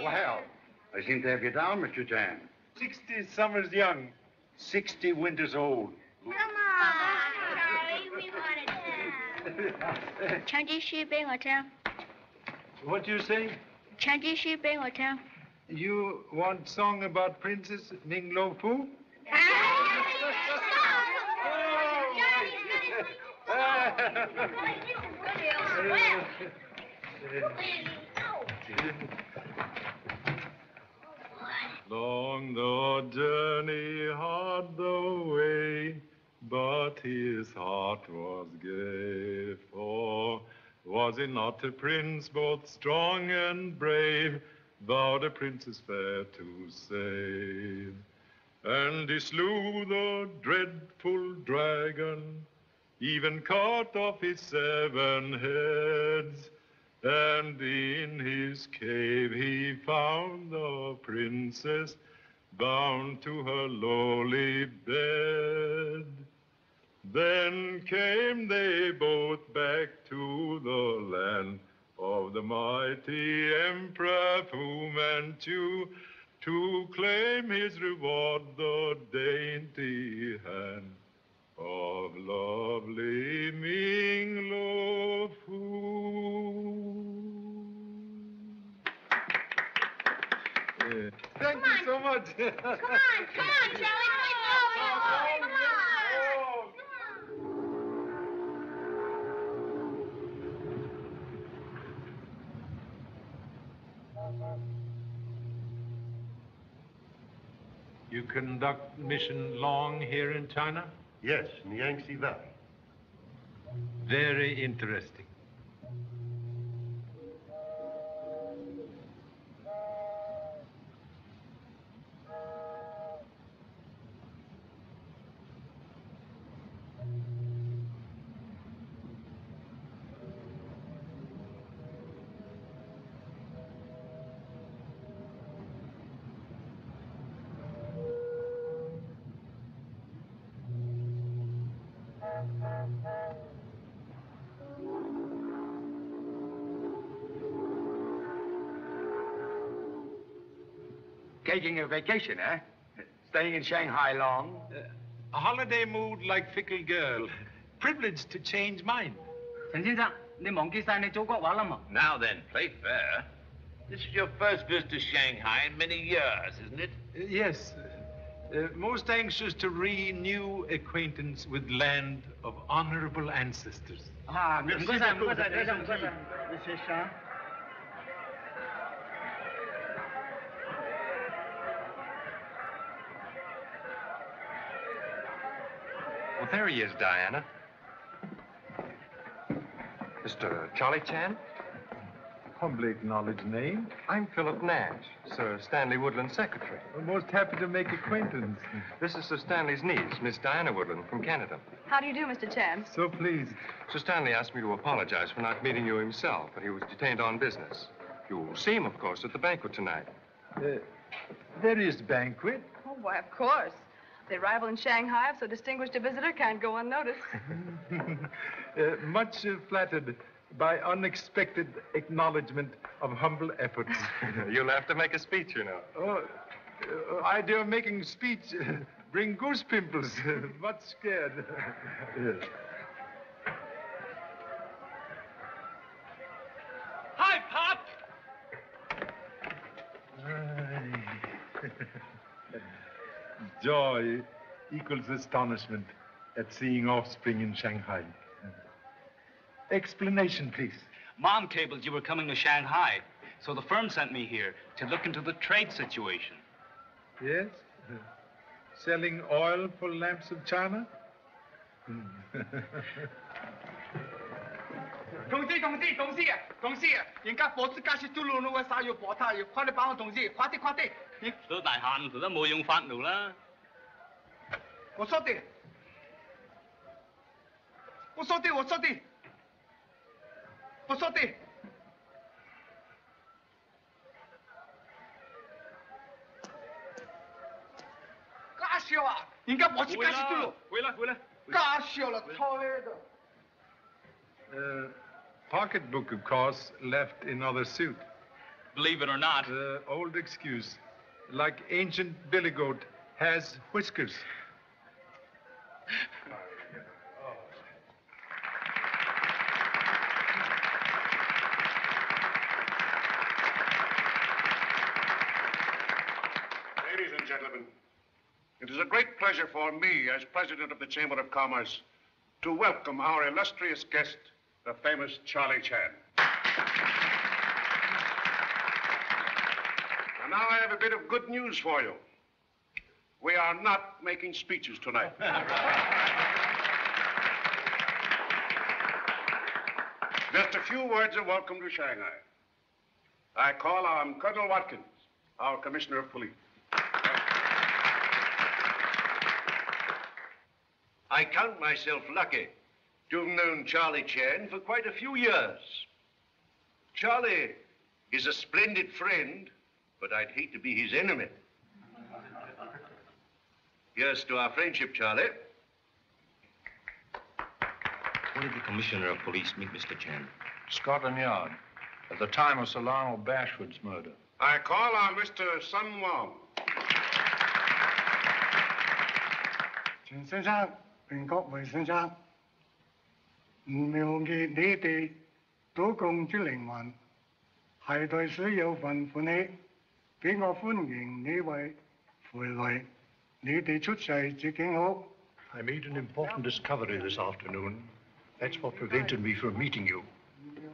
Well, I seem to have you down, Mr. Jan. 60 summers young, 60 winters old. Come on, Charlie, we want to 唱支詩俾我聽。 What do you say? 唱支詩俾我聽。 You want song about Princess Ning Lo Fu? Long the journey, hard the way, but his heart was gay. For was he not a prince, both strong and brave, vowed a princess fair to save? And he slew the dreadful dragon, even cut off his 7 heads. And in his cave he found the princess, bound to her lowly bed. Then came they both back to the land of the mighty Emperor Fu Manchu, to claim his reward, the dainty hand of lovely Ming Lo Fu. Thank you so much. Come on, Charlie, come on. You conduct mission long here in China? Yes, in the Yangtze Valley. Very interesting. Taking a vacation, eh? Staying in Shanghai long? A holiday mood like fickle girl. Privileged to change mind. Chen 先生，你忘記晒你祖國話啦嘛？ Now then, play fair. This is your first visit to Shanghai in many years, isn't it? Yes. Most anxious to renew acquaintance with land of honorable ancestors. 啊，唔該晒，唔該晒，先生，唔該晒。 Well, there he is, Diana. Mr. Charlie Chan? Humbly acknowledged name. I'm Philip Nash, Sir Stanley Woodland's secretary. I'm most happy to make acquaintance. This is Sir Stanley's niece, Miss Diana Woodland, from Canada. How do you do, Mr. Chan? So pleased. Sir Stanley asked me to apologize for not meeting you himself, but he was detained on business. You'll see him, of course, at the banquet tonight. There is banquet. Oh, why, of course. The arrival in Shanghai of so distinguished a visitor can't go unnoticed. Much flattered by unexpected acknowledgement of humble efforts. You'll have to make a speech, you know. Oh, idea of making speech bring goose pimples. Much scared. Yes. Hi, Pop! Joy equals astonishment at seeing offspring in Shanghai. Explanation, please. Mom cabled you were coming to Shanghai, so the firm sent me here to look into the trade situation. Yes? Selling oil for lamps of China? 同志，人家伙子加些嘟噜嚕嘅晒要火他，要快啲幫我同志，快啲！都大限都冇用法奴啦。我說的。假笑啊！人家伙子加些嘟嚕。回來。假笑啦，錯的。Pocketbook, of course, left in other suit. believe it or not. The old excuse. Like ancient billy goat has whiskers. Ladies and gentlemen, it is a great pleasure for me, as president of the Chamber of Commerce, to welcome our illustrious guest, the famous Charlie Chan. And now I have a bit of good news for you. We are not making speeches tonight. Just a few words of welcome to Shanghai. I call on Colonel Watkins, our Commissioner of Police. I count myself lucky to have known Charlie Chan for quite a few years. Charlie is a splendid friend, but I'd hate to be his enemy. Here's to our friendship, Charlie. Where did the Commissioner of Police meet Mr. Chan? Scotland Yard, at the time of Sir Lionel Bashwood's murder. I call on Mr. Sun Wong. 錢先生、榮國維先生，唔了結你哋賭共之靈魂，係對水有份歡喜，俾我歡迎你為回來，你哋出世至景好。I made an important discovery this afternoon. That's what prevented me from meeting you.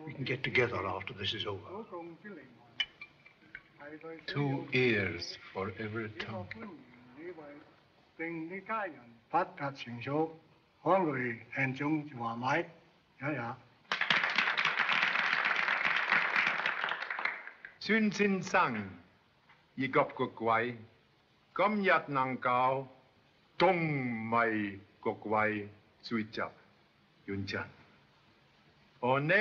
We can get together after this is over. 賭共之靈魂，係對水 2 ears for every tongue. 歡迎你為令你家人發達成熟，可來慶祝華買一日。 孫先生，而各個位，今日能夠東米各位聚集完成，我呢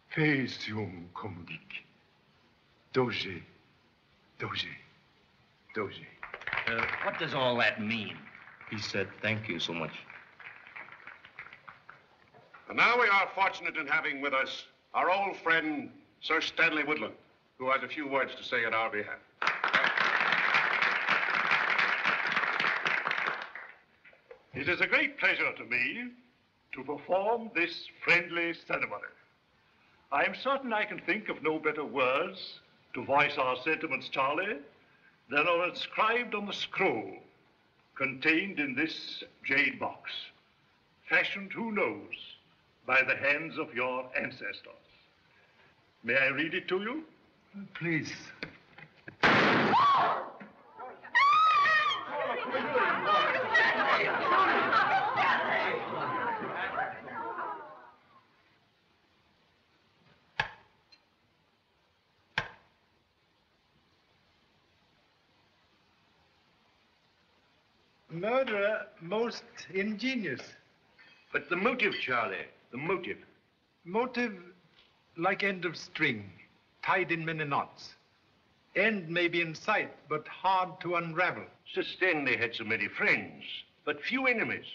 非常感激，多謝，多謝，多謝。 What does all that mean? He said, thank you so much. And now we are fortunate in having with us our old friend, Sir Stanley Woodland, who has a few words to say on our behalf. It is a great pleasure to me to perform this friendly ceremony. I am certain I can think of no better words to voice our sentiments, Charlie, than are inscribed on the scroll contained in this jade box, fashioned, who knows, by the hands of your ancestors. May I read it to you? Please. Murderer most ingenious. But the motive, Charlie, the motive. Motive like end of string, tied in many knots. End may be in sight, but hard to unravel. Sir Stanley had so many friends, but few enemies.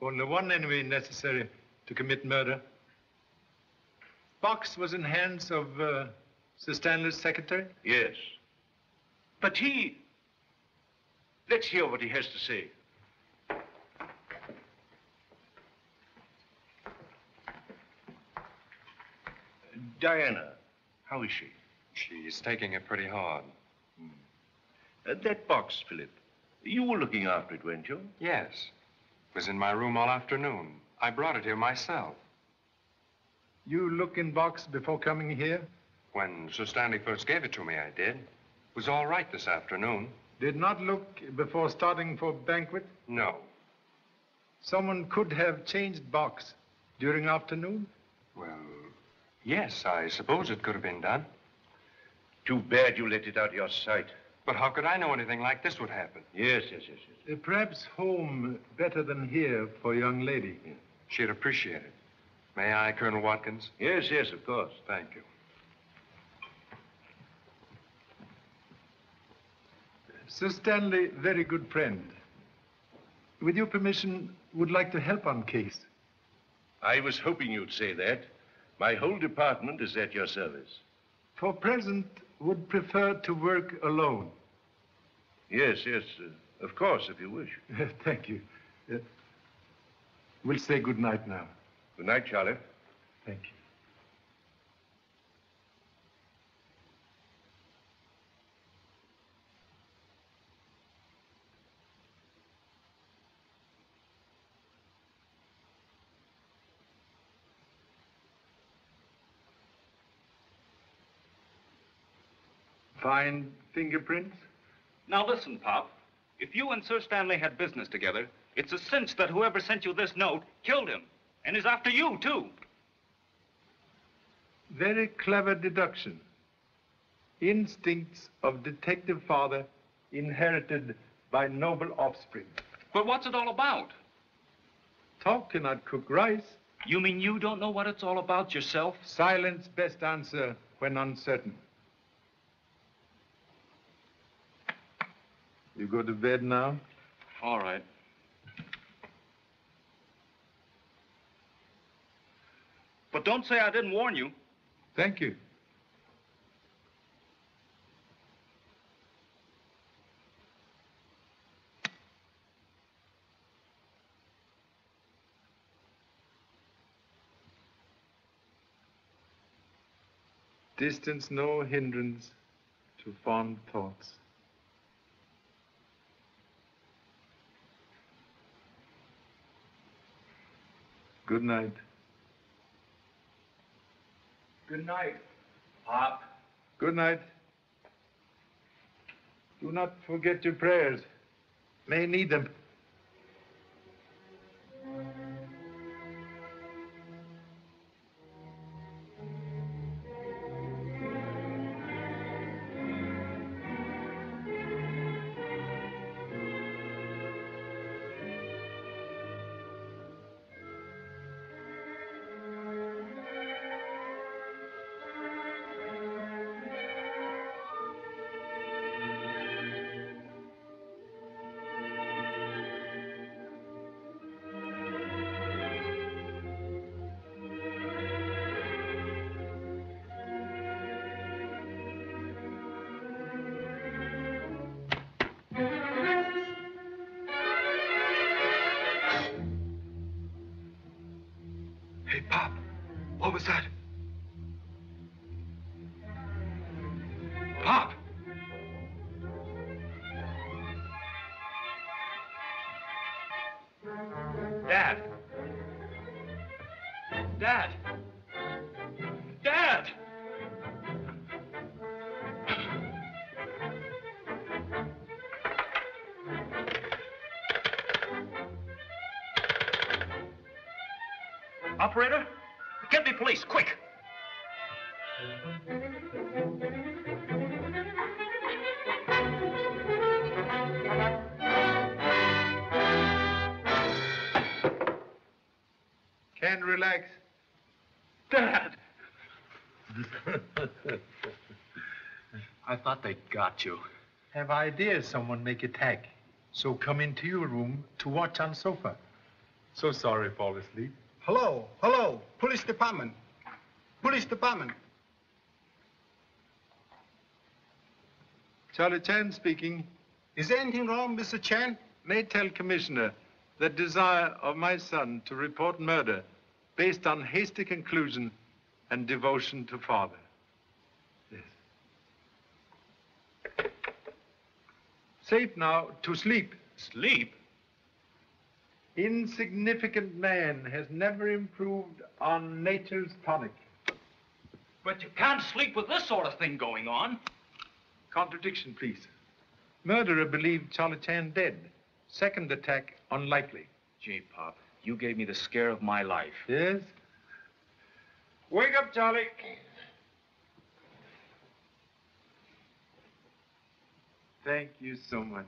Only one enemy necessary to commit murder. Box was in hands of Sir Stanley's secretary? Yes. But he... Let's hear what he has to say. Diana, how is she? She's taking it pretty hard. That box, Philip, you were looking after it, weren't you? Yes. It was in my room all afternoon. I brought it here myself. You look in box before coming here? When Sir Stanley first gave it to me, I did. It was all right this afternoon. Did not look before starting for banquet? No. Someone could have changed box during afternoon? Well, yes, I suppose it could have been done. Too bad you let it out of your sight. But how could I know anything like this would happen? Yes. Perhaps home better than here for a young lady. Yeah. She'd appreciate it. May I, Colonel Watkins? Yes, of course. Thank you. Sir Stanley, very good friend. With your permission, would like to help on case. I was hoping you'd say that. My whole department is at your service. for present, would prefer to work alone. Yes, yes, of course, if you wish. Thank you. We'll say good night now. Good night, Charlie. Thank you. Fine fingerprints? Now listen, Pop. If you and Sir Stanley had business together, it's a cinch that whoever sent you this note killed him, and is after you, too. Very clever deduction. Instincts of detective father inherited by noble offspring. But what's it all about? Talk cannot cook rice. You mean you don't know what it's all about yourself? Silence best answer when uncertain. You go to bed now? All right. But don't say I didn't warn you. Thank you. Distance no hindrance to fond thoughts. Good night. Good night, Pop. Good night. Do not forget your prayers. May need them. Hey, Pop, what was that? Pop! Dad! Dad! Dad! Operator, get me police, quick! Can't relax. Dad! I thought they got you. Have ideas someone make attack. So come into your room to watch on sofa. So sorry, fall asleep. Hello, hello, police department. Police department. Charlie Chan speaking. Is there anything wrong, Mr. Chan? May tell Commissioner the desire of my son to report murder based on hasty conclusion and devotion to father. Yes. Safe now to sleep. Sleep? Insignificant man has never improved on nature's tonic. But you can't sleep with this sort of thing going on. Contradiction, please. Murderer believed Charlie Chan dead. Second attack, unlikely. Gee, Pop, you gave me the scare of my life. Yes? Wake up, Charlie. Thank you so much.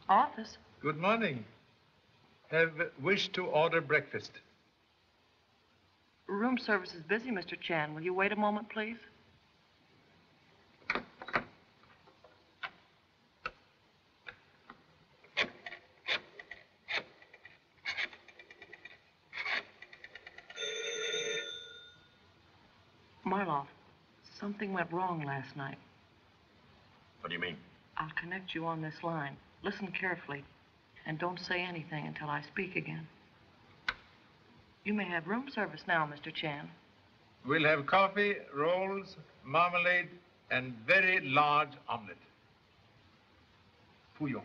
Office. Good morning. Have wished to order breakfast. Room service is busy, Mr. Chan. Will you wait a moment, please? Marloff, something went wrong last night. What do you mean? I'll connect you on this line. Listen carefully, and don't say anything until I speak again. You may have room service now, Mr. Chan. We'll have coffee, rolls, marmalade, and very large omelette. Fuyong.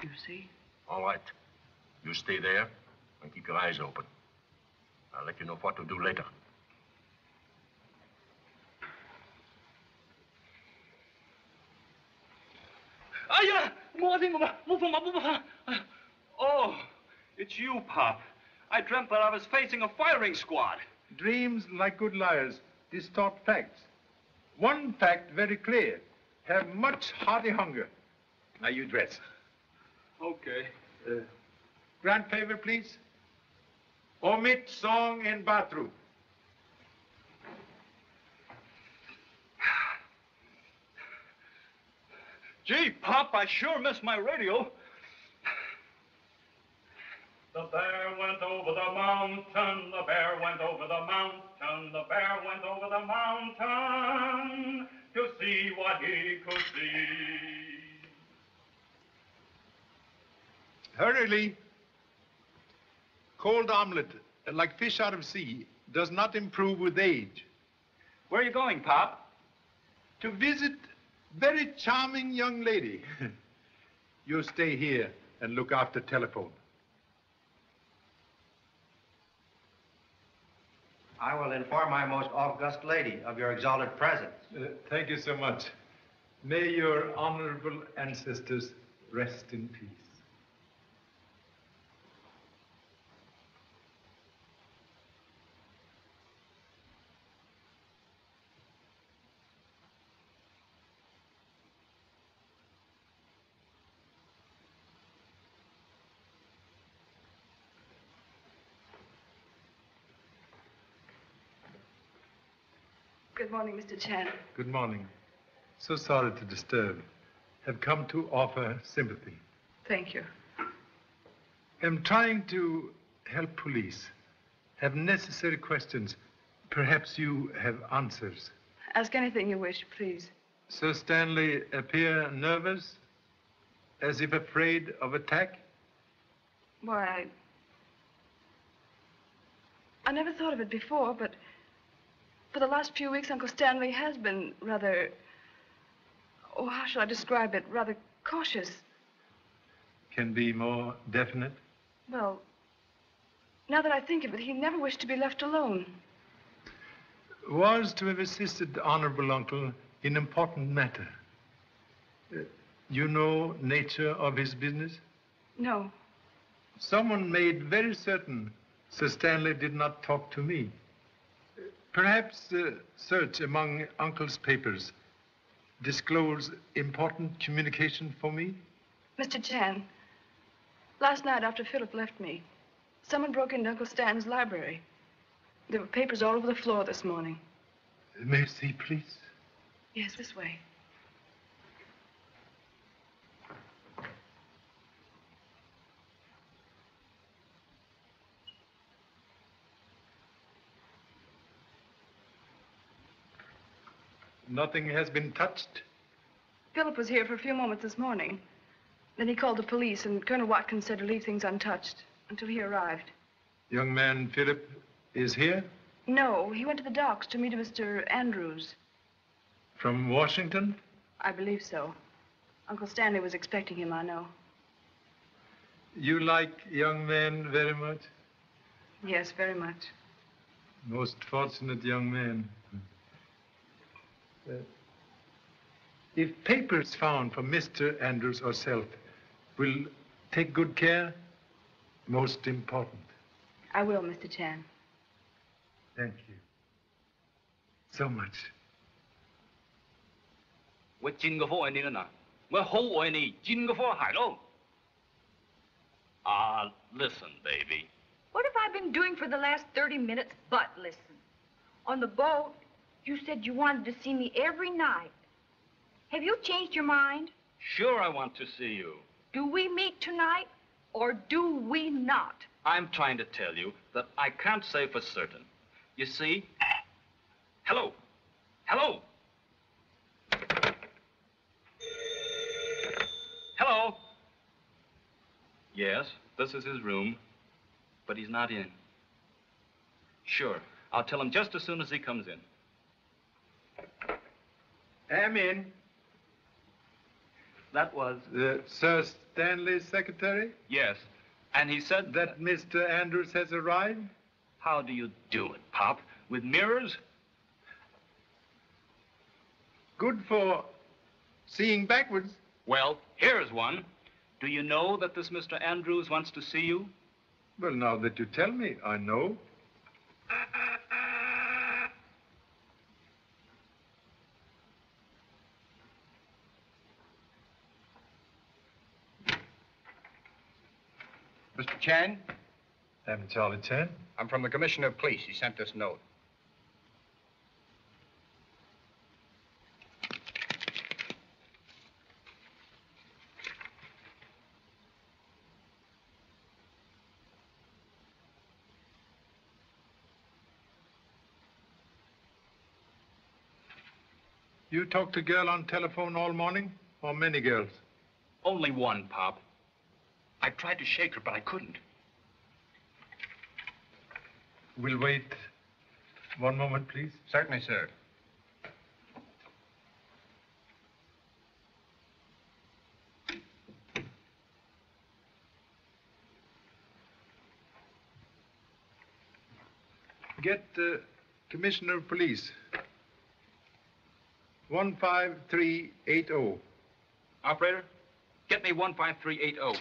You see? All right. You stay there and keep your eyes open. I'll let you know what to do later. Oh, it's you, Pop. I dreamt that I was facing a firing squad. Dreams, like good liars, distort facts. One fact very clear. Have much hearty hunger. Now you dress. Okay. Grand favor, please. Omit song in bathroom. Gee, Pop, I sure miss my radio. The bear went over the mountain, the bear went over the mountain, the bear went over the mountain to see what he could see. Hurriedly. Cold omelette, like fish out of sea, does not improve with age. Where are you going, Pop? To visit very charming young lady. You stay here and look after telephone. I will inform my most august lady of your exalted presence. Thank you so much. May your honorable ancestors rest in peace. Good morning, Mr. Chan. Good morning. So sorry to disturb. Have come to offer sympathy. Thank you. Am trying to help police. Have necessary questions. Perhaps you have answers. Ask anything you wish, please. Sir Stanley appear nervous, as if afraid of attack? Why, I never thought of it before, but for the last few weeks, Uncle Stanley has been rather, oh, how shall I describe it? Rather cautious. Can be more definite? Well, now that I think of it, he never wished to be left alone. Was to have assisted honorable uncle in important matter. You know nature of his business? No. Someone made very certain Sir Stanley did not talk to me. Perhaps search among uncle's papers disclose important communication for me? Mr. Chan, last night after Philip left me, someone broke into Uncle Stan's library. There were papers all over the floor this morning. May I see, please? Yes, this way. Nothing has been touched? Philip was here for a few moments this morning. Then he called the police, and Colonel Watkins said to leave things untouched until he arrived. Young man Philip is here? No, he went to the docks to meet Mr. Andrews. From Washington? I believe so. Uncle Stanley was expecting him, I know. You like young men very much? Yes, very much. Most fortunate young man. If papers found from Mr. Andrews or self, will take good care? Most important. I will, Mr. Chan. Thank you. So much. 我真个好爱你了呐，我好爱你，真个好害咯。Listen, baby. What have I been doing for the last 30 minutes but listen? On the boat, you said you wanted to see me every night. Have you changed your mind? Sure, I want to see you. Do we meet tonight, or do we not? I'm trying to tell you that I can't say for certain. You see? Hello? Hello? Hello? Yes, this is his room, but he's not in. Sure, I'll tell him just as soon as he comes in. Am in. That was... Sir Stanley's secretary? Yes, and he said... That Mr. Andrews has arrived? How do you do it, Pop? With mirrors? Good for seeing backwards. Well, here's one. Do you know that this Mr. Andrews wants to see you? Well, now that you tell me, I know. Mr. Chan? I'm Charlie Chan. I'm from the Commissioner of Police. He sent this note. You talked to a girl on telephone all morning, or many girls? Only one, Pop. I tried to shake her, but I couldn't. We'll wait one moment, please. Certainly, sir. Get Commissioner of Police. 15380. Operator, get me 15380.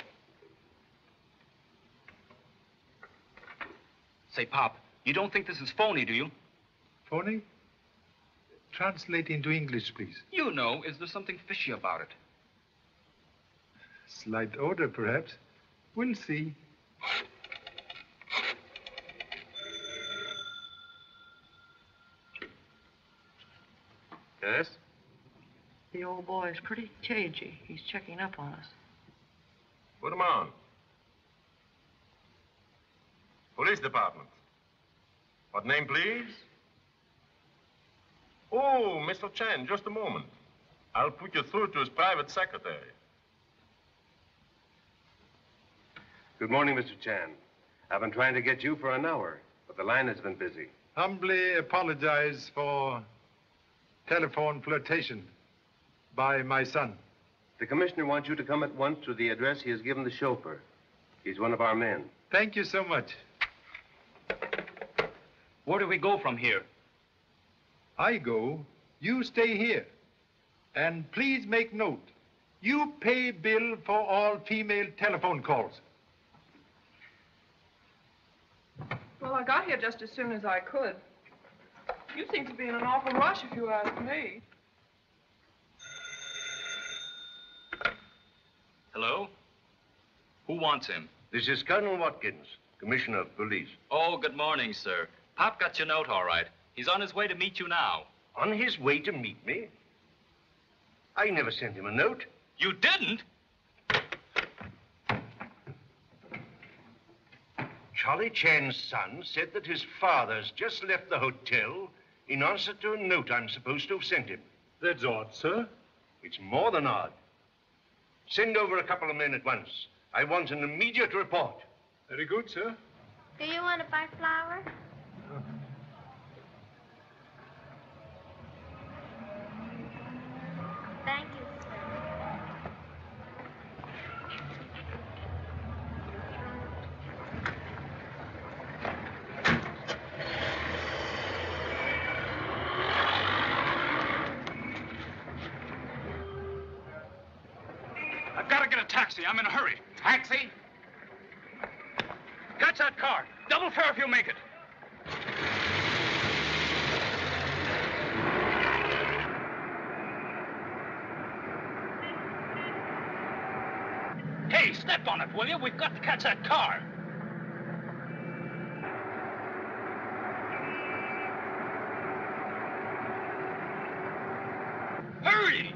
Say, Pop, you don't think this is phony, do you? Phony? Translate into English, please. You know, is there something fishy about it? Slight odor, perhaps. We'll see. Yes? The old boy is pretty cagey. He's checking up on us. Put him on. Police Department. What name, please? Oh, Mr. Chan, just a moment. I'll put you through to his private secretary. Good morning, Mr. Chan. I've been trying to get you for an hour, but the line has been busy. Humbly apologize for telephone flirtation by my son. The commissioner wants you to come at once to the address he has given the chauffeur. He's one of our men. Thank you so much. Where do we go from here? I go, you stay here. And please make note, you pay bill for all female telephone calls. Well, I got here just as soon as I could. You seem to be in an awful rush, if you ask me. Hello? Who wants him? This is Colonel Watkins, Commissioner of Police. Oh, good morning, sir. Pop got your note all right. He's on his way to meet you now. On his way to meet me? I never sent him a note. You didn't? Charlie Chan's son said that his father's just left the hotel in answer to a note I'm supposed to have sent him. That's odd, sir. It's more than odd. Send over a couple of men at once. I want an immediate report. Very good, sir. Do you want to buy flour? Thank you, sir. I've got to get a taxi. I'm in a hurry. Taxi? Catch that car. Double fare if you make it. Hey, step on it, will you? We've got to catch that car. Hurry!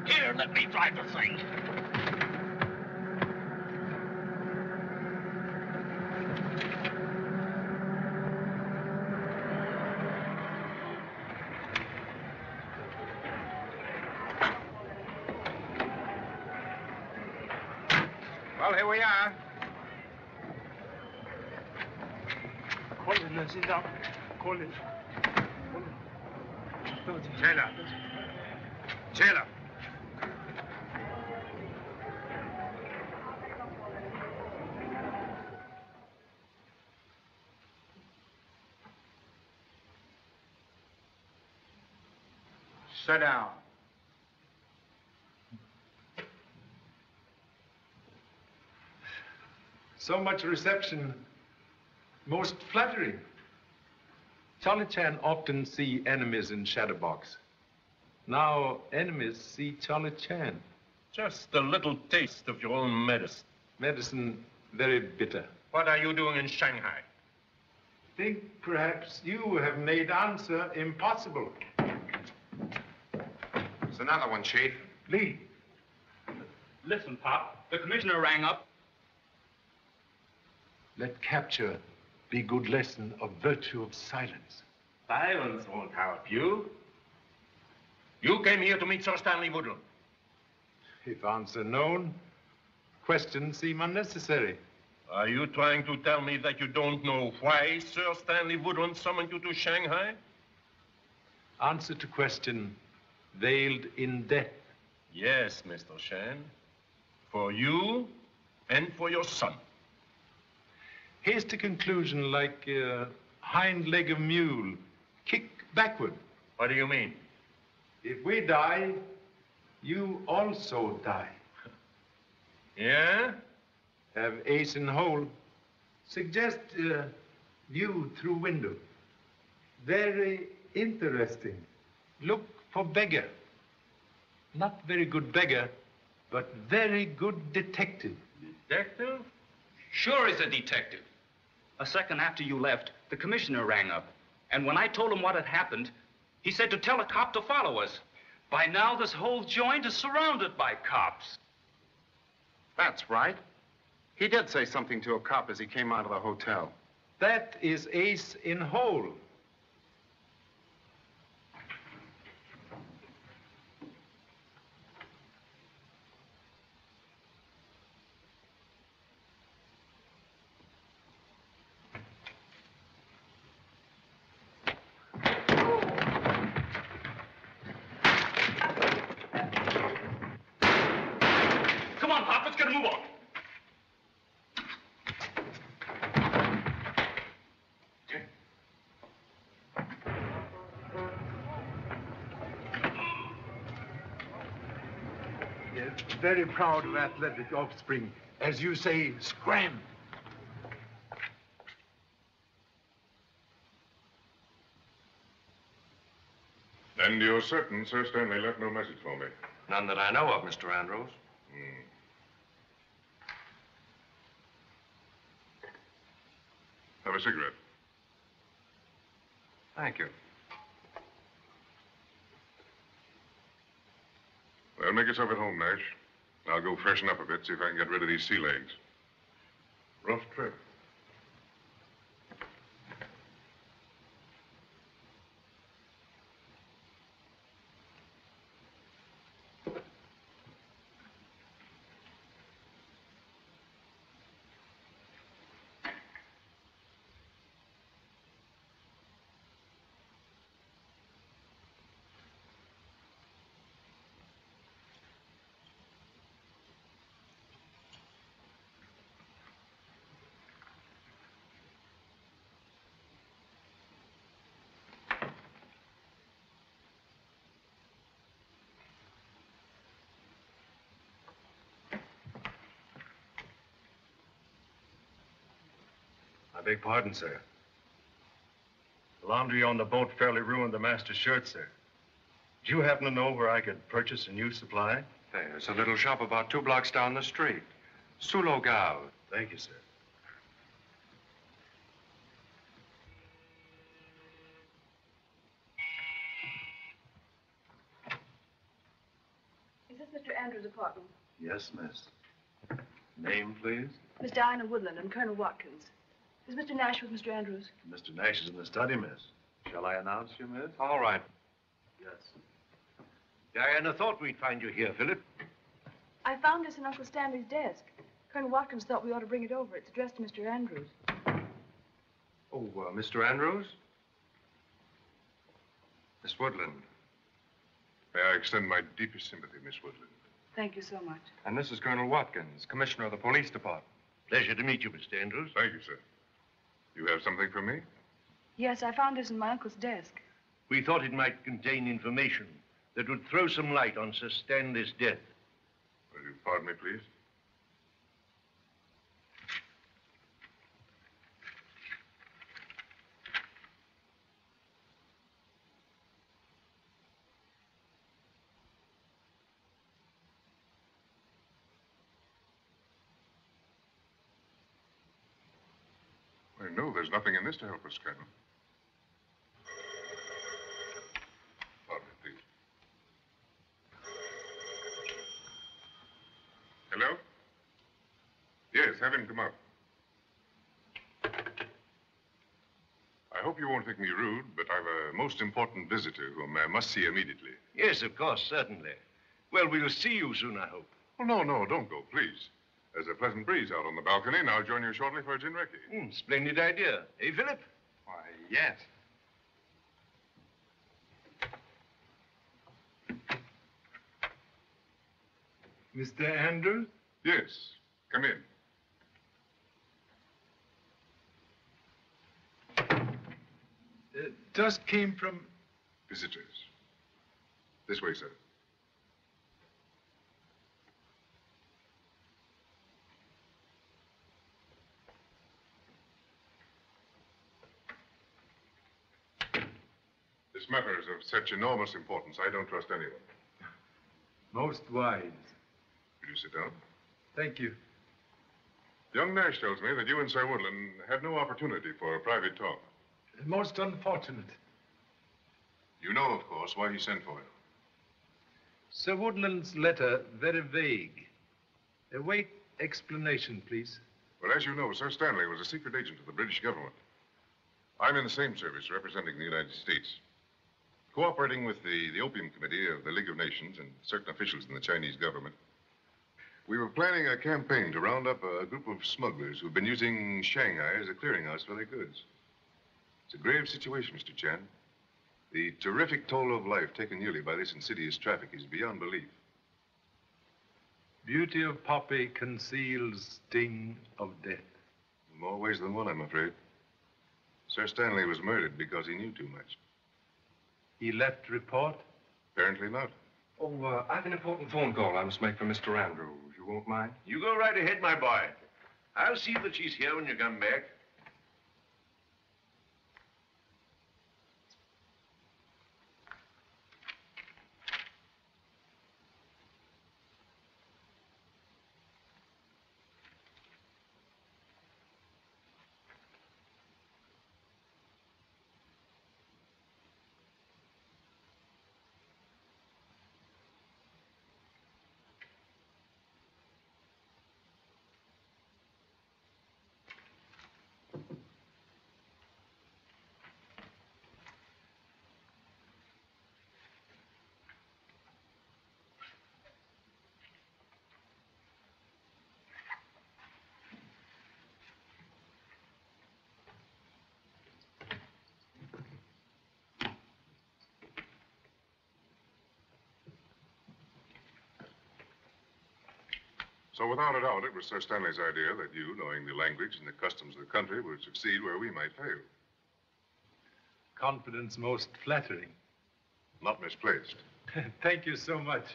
Here, let me drive the thing. Well, here we are. 可怜啊，先生，可憐。多謝。Taylor. Taylor. Sit down. So much reception, most flattering. Charlie Chan often see enemies in Shadowbox. Now enemies see Charlie Chan. Just a little taste of your own medicine. Medicine very bitter. What are you doing in Shanghai? Think perhaps you have made answer impossible. It's another one, Chief. Lee. Listen, Pop. The commissioner rang up. Let capture be good lesson of virtue of silence. Silence won't help you. You came here to meet Sir Stanley Woodland. If answer known, questions seem unnecessary. Are you trying to tell me that you don't know why Sir Stanley Woodland summoned you to Shanghai? Answer to question veiled in death. Yes, Mr. Shan. For you and for your son. Hasty conclusion like hind leg of mule, kick backward. What do you mean? If we die, you also die. Yeah? Have ace in hole. Suggest view through window. Very interesting. Look for beggar. Not very good beggar, but very good detective. Detective? Sure he's a detective. A second after you left, the commissioner rang up. And when I told him what had happened, he said to tell a cop to follow us. By now, this whole joint is surrounded by cops. That's right. He did say something to a cop as he came out of the hotel. That is ace in hole. Come on, Pop, let's get a move on. Very proud of athletic offspring. As you say, scram. And you're certain Sir Stanley left no message for me? None that I know of, Mr. Andrews. Have a cigarette. Thank you. Well, make yourself at home, Nash. I'll go freshen up a bit, see if I can get rid of these sea legs. Rough trip. I beg pardon, sir. The laundry on the boat fairly ruined the master's shirt, sir. Do you happen to know where I could purchase a new supply? There's a little shop about 2 blocks down the street. Sulo Gal. Thank you, sir. Mr. Andrews' apartment. Yes, miss. Name, please? Miss Diana Woodland and Colonel Watkins. Is Mr. Nash with Mr. Andrews? Mr. Nash is in the study, miss. Shall I announce you, miss? All right. Yes. Diana thought we'd find you here, Philip. I found this in Uncle Stanley's desk. Colonel Watkins thought we ought to bring it over. It's addressed to Mr. Andrews. Oh, Mr. Andrews? Miss Woodland. May I extend my deepest sympathy, Miss Woodland. Thank you so much. And this is Colonel Watkins, Commissioner of the Police Department. Pleasure to meet you, Mr. Andrews. Thank you, sir. You have something for me? Yes, I found this in my uncle's desk. We thought it might contain information that would throw some light on Sir Stanley's death. Will you pardon me, please? No, there's nothing in this to help us, Colonel. Pardon me, please. Hello? Yes, have him come up. I hope you won't think me rude, but I've a most important visitor whom I must see immediately. Yes, of course, certainly. Well, we'll see you soon, I hope. Oh, no, don't go, please. There's a pleasant breeze out on the balcony, and I'll join you shortly for a gin recce. Splendid idea. Eh, Philip? Why, yes. Mr. Andrews? Yes, come in. Just came from... Visitors. This way, sir. This matter is of such enormous importance, I don't trust anyone. Most wise. Will you sit down? Thank you. Young Nash tells me that you and Sir Woodland had no opportunity for a private talk. Most unfortunate. You know, of course, why he sent for you. Sir Woodland's letter, very vague. Await explanation, please. Well, as you know, Sir Stanley was a secret agent of the British government. I'm in the same service representing the United States. Cooperating with the Opium Committee of the League of Nations and certain officials in the Chinese government, we were planning a campaign to round up a group of smugglers who've been using Shanghai as a clearinghouse for their goods. It's a grave situation, Mr. Chan. The terrific toll of life taken yearly by this insidious traffic is beyond belief. Beauty of poppy conceals sting of death. In more ways than one, I'm afraid. Sir Stanley was murdered because he knew too much. He left report? Apparently not. Oh, I have an important phone call I must make for Mr. Andrews. You won't mind? You go right ahead, my boy. I'll see that she's here when you come back. So without a doubt, it was Sir Stanley's idea that you, knowing the language and the customs of the country, would succeed where we might fail. Confidence most flattering. Not misplaced. Thank you so much.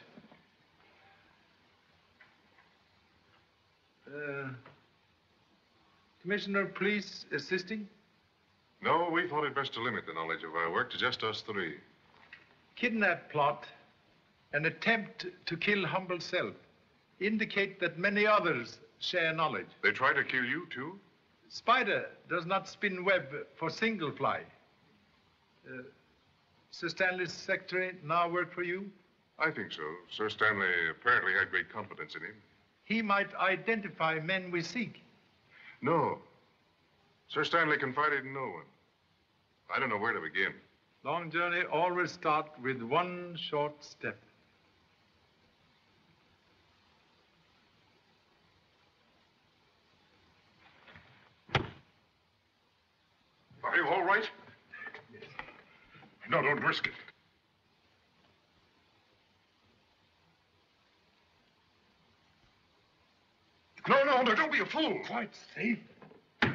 Commissioner of Police assisting? No, we thought it best to limit the knowledge of our work to just us three. Kidnap plot, an attempt to kill humble self, indicate that many others share knowledge. They try to kill you, too? Spider does not spin web for single fly. Sir Stanley's secretary now work for you? I think so. Sir Stanley apparently had great confidence in him. He might identify men we seek. No. Sir Stanley confided in no one. I don't know where to begin. Long journey always start with one short step. Are you all right? Yes. No, don't risk it. No, don't be a fool. Quite safe. Did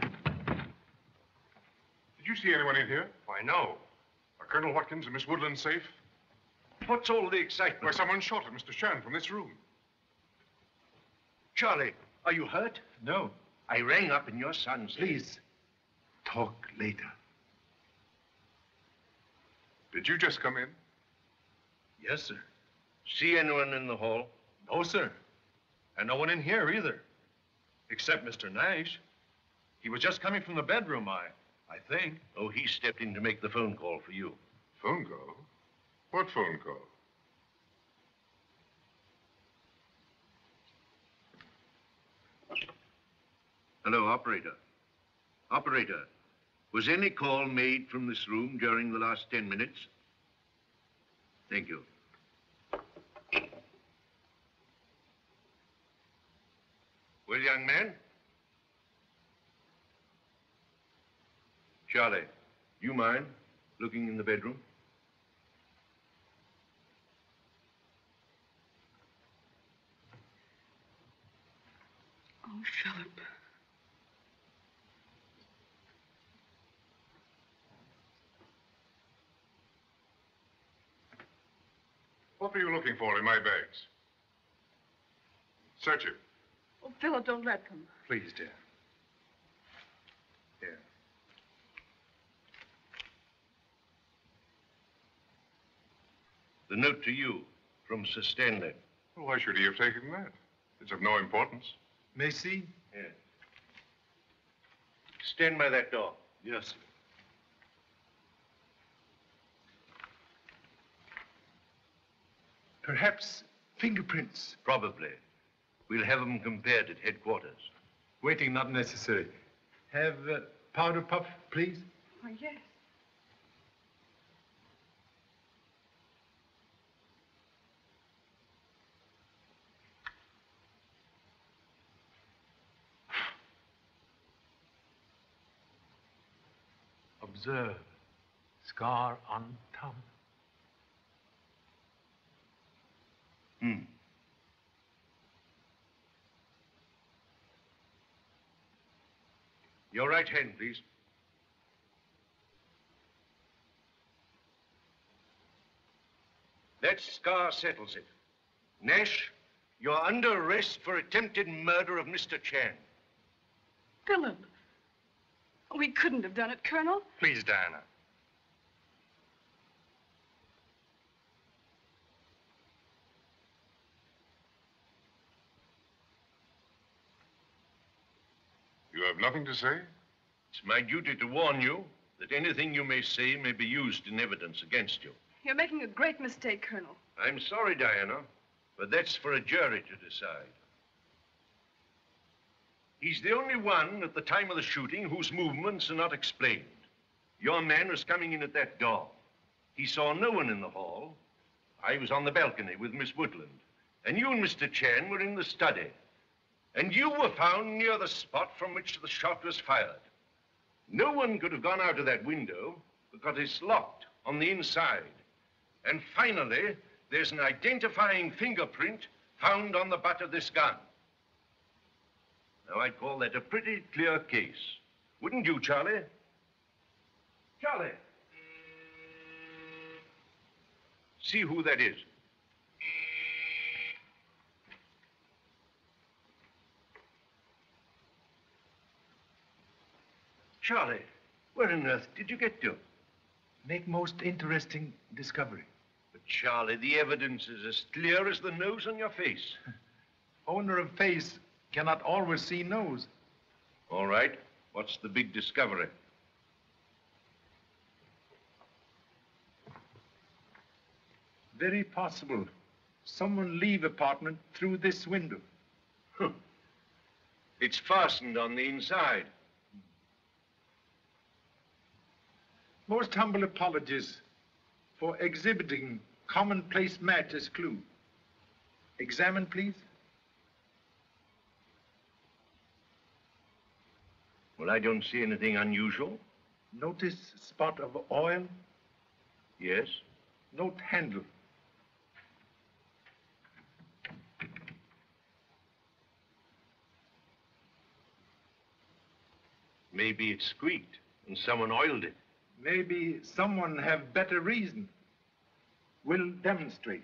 you see anyone in here? Why, no. Are Colonel Watkins and Miss Woodland safe? What's all the excitement? Why, someone shot at Mr. Chan from this room. Charlie, are you hurt? No. I rang up and your son said... Please, talk later. Did you just come in? Yes, sir. See anyone in the hall? No, sir. And no one in here either. Except Mr. Nash. He was just coming from the bedroom, I think. Oh, he stepped in to make the phone call for you. Phone call? What phone call? Hello, operator. Operator, was any call made from this room during the last 10 minutes? Thank you. Well, young man? Charlie, you mind looking in the bedroom? Oh, Philip. What were you looking for in my bags? Search it. Oh, Philip, don't let them. Please, dear. Here. The note to you from Sir Stanley. Well, why should he have taken that? It's of no importance. Macy? Here. Stand by that door. Yes, sir. Perhaps fingerprints. Probably. We'll have them compared at headquarters. Waiting not necessary. Have powder puff, please. Oh, yes. Observe. Scar on thumb. Your right hand, please. That scar settles it. Nash, you're under arrest for attempted murder of Mr. Chan. Philip. We couldn't have done it, Colonel. Please, Diana. You have nothing to say? It's my duty to warn you that anything you may say may be used in evidence against you. You're making a great mistake, Colonel. I'm sorry, Diana, but that's for a jury to decide. He's the only one at the time of the shooting whose movements are not explained. Your man was coming in at that door. He saw no one in the hall. I was on the balcony with Miss Woodland. And you and Mr. Chan were in the study. And you were found near the spot from which the shot was fired. No one could have gone out of that window because it's locked on the inside. And finally, there's an identifying fingerprint found on the butt of this gun. Now, I'd call that a pretty clear case. Wouldn't you, Charlie? Charlie. See who that is. Charlie, where on earth did you get to? Make most interesting discovery. But, Charlie, the evidence is as clear as the nose on your face. Owner of face cannot always see nose. All right. What's the big discovery? Very possible Someone leave apartment through this window. It's fastened on the inside. Most humble apologies for exhibiting commonplace match as clue. Examine, please. Well, I don't see anything unusual. Notice spot of oil. Yes. Note handle. Maybe it squeaked and someone oiled it. Maybe someone have better reason. Will demonstrate.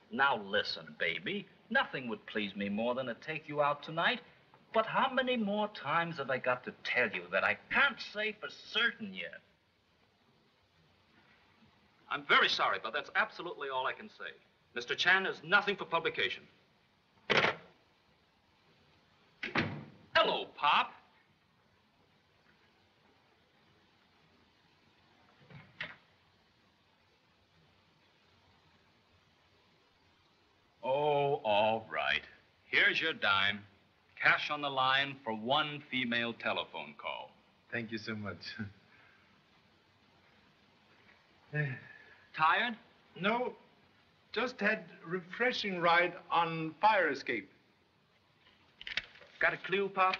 Now listen, baby. Nothing would please me more than to take you out tonight. But how many more times have I got to tell you that I can't say for certain yet? I'm very sorry, but that's absolutely all I can say. Mr. Chan is nothing for publication. Hello, Pop. Oh, all right. Here's your dime. Cash on the line for one female telephone call. Thank you so much. Tired? No, just had refreshing ride on fire escape. Got a clue, Pop?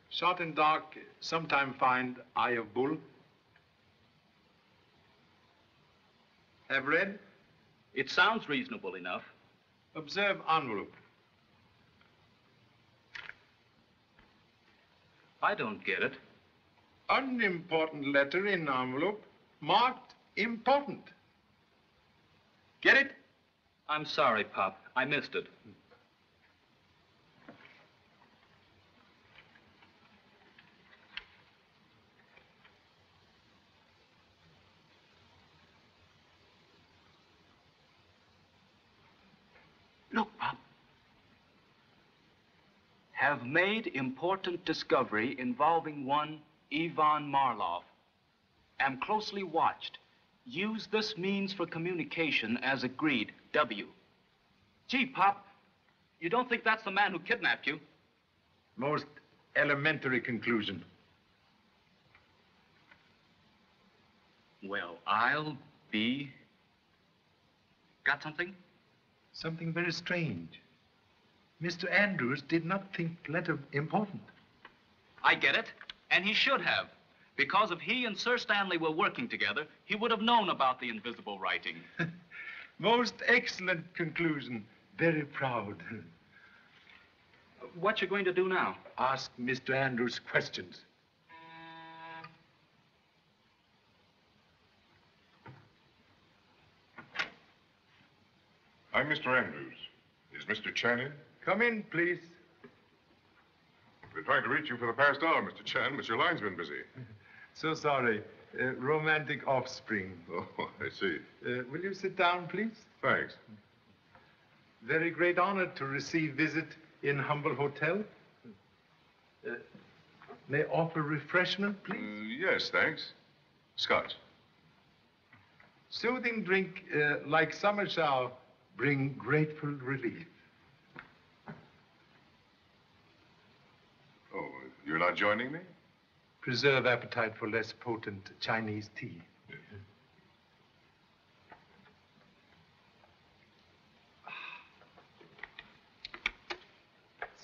Shot in dark, sometime find eye of bull. Have read? It sounds reasonable enough. Observe envelope. I don't get it. Unimportant letter in envelope, marked important. Get it? I'm sorry, Pop. I missed it. Look, Pop. Have made important discovery involving one Ivan Marlov. Am closely watched. Use this means for communication as agreed. W. Gee, Pop, you don't think that's the man who kidnapped you? Most elementary conclusion. Well, I'll be... Got something? Something very strange. Mr. Andrews did not think letter important. I get it, and he should have. Because if he and Sir Stanley were working together, he would have known about the invisible writing. Most excellent conclusion. Very proud. What you going to do now? Ask Mr. Andrews questions. I'm Mr. Andrews. Is Mr. Chan in? Come in, please. Been trying to reach you for the past hour, Mr. Chan, but your line's been busy. So sorry. Romantic offspring. Oh, I see. Will you sit down, please? Thanks. Very great honor to receive visit in humble hotel. May offer refreshment, please? Yes, thanks. Scotch. Soothing drink like summer shower bring grateful relief. Oh, you're not joining me? Preserve appetite for less potent Chinese tea. Yes.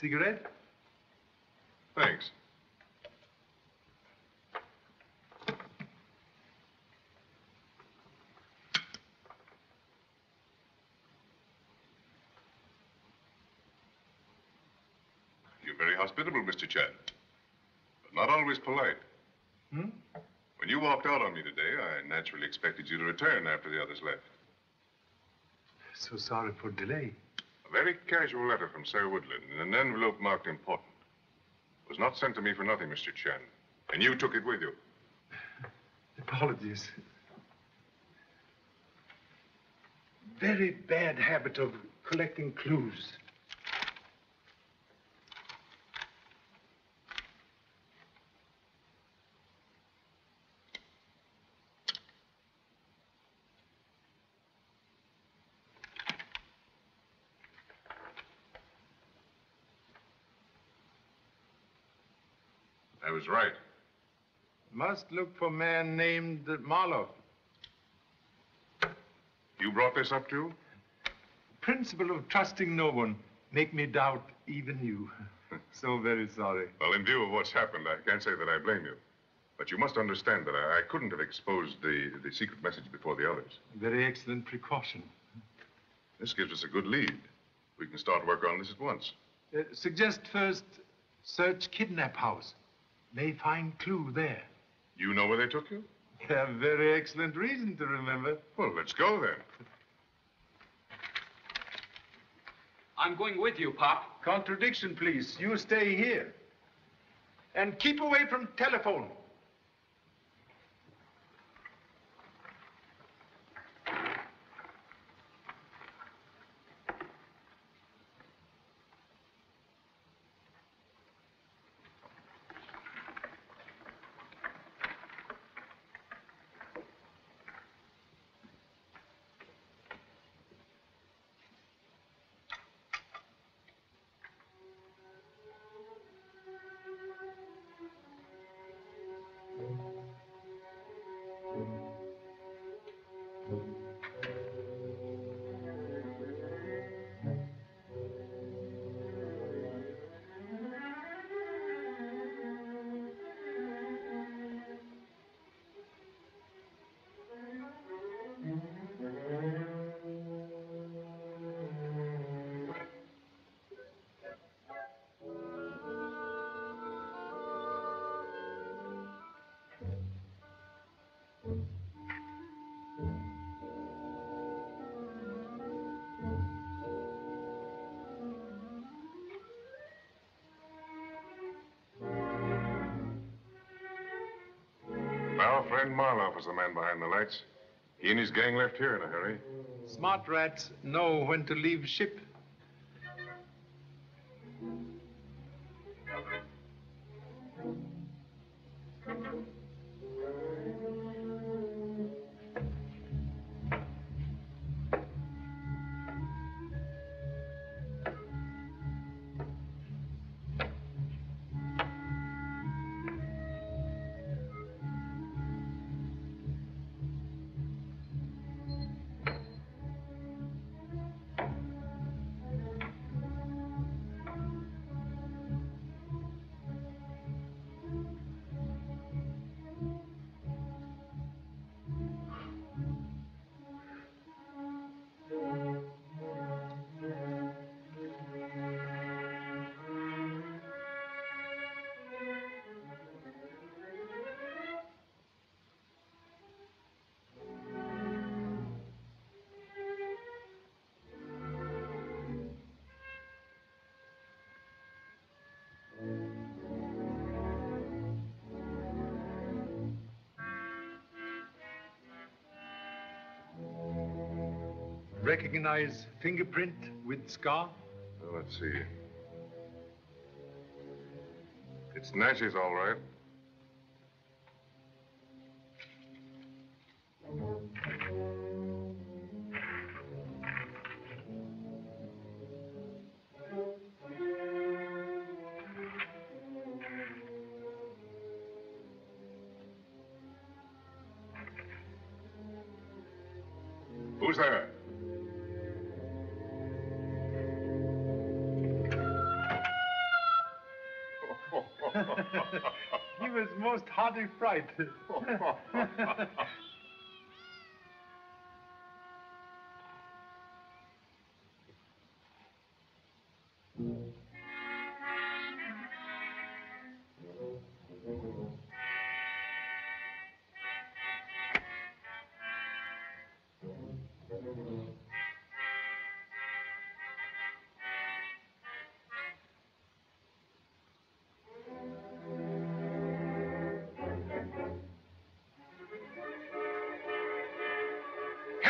Cigarette? Thanks. You're very hospitable, Mr. Chan, but not always polite. Hmm? When you walked out on me today, I naturally expected you to return after the others left. So sorry for delay. A very casual letter from Sir Woodland in an envelope marked important. It was not sent to me for nothing, Mr. Chan. And you took it with you? Apologies. Very bad habit of collecting clues. I was right. Must look for a man named Marlowe. You brought this up too? Principle of trusting no one make me doubt even you. So very sorry. Well, in view of what's happened, I can't say that I blame you. But you must understand that I couldn't have exposed the secret message before the others. Very excellent precaution. This gives us a good lead. We can start work on this at once. Suggest first search kidnap house. May find clue there. You know where they took you? Yeah, very excellent reason to remember. Well, let's go then. I'm going with you, Pop. Contradiction, please. You stay here. And keep away from telephone. Our friend Marlowe was the man behind the lights. He and his gang left here in a hurry. Smart rats know when to leave ship. Recognize fingerprint with scar? Well, let's see. It's Nash's, all right. Who's there? He was most hearty fright.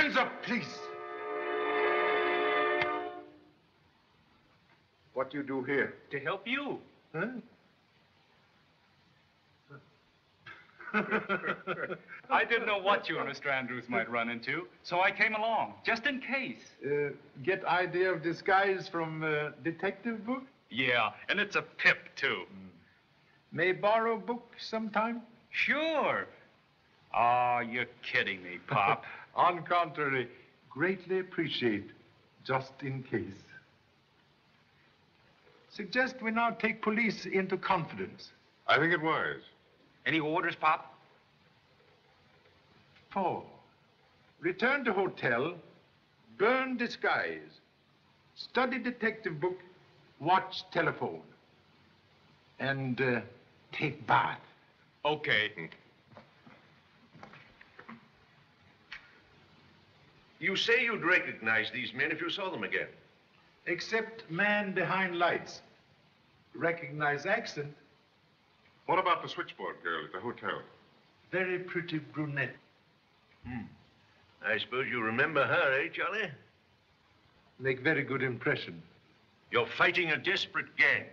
Hands up, please. What you do here? To help you. Huh? I didn't know what you and Mr. Andrews might run into, so I came along, just in case. Get idea of disguise from detective book? Yeah, and it's a pip, too. May borrow book sometime? Sure. Oh, you're kidding me, Pop. On contrary, greatly appreciate, just in case. Suggest we now take police into confidence. I think it wise. Any orders, Pop? 4. Return to hotel, burn disguise, study detective book, watch telephone, and take bath. Okay. You say you'd recognize these men if you saw them again. Except man behind lights. Recognize accent. What about the switchboard girl at the hotel? Very pretty brunette. I suppose you remember her, eh, Charlie? Make very good impression. You're fighting a desperate gang.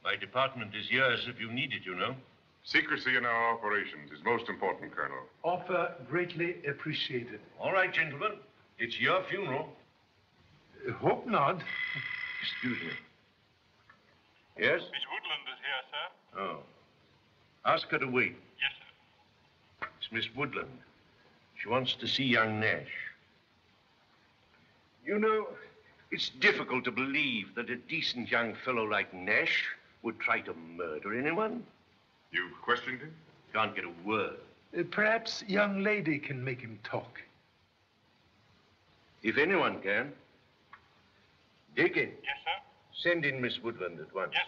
My department is yours if you need it, you know. Secrecy in our operations is most important, Colonel. Offer greatly appreciated. All right, gentlemen. It's your funeral. Hope not. Excuse me. Yes? Miss Woodland is here, sir. Oh. Ask her to wait. Yes, sir. It's Miss Woodland. She wants to see young Nash. You know, it's difficult to believe that a decent young fellow like Nash would try to murder anyone. You've questioned him? Can't get a word. Perhaps young lady can make him talk. If anyone can. Deacon. Yes, sir. Send in Miss Woodland at once. Yes,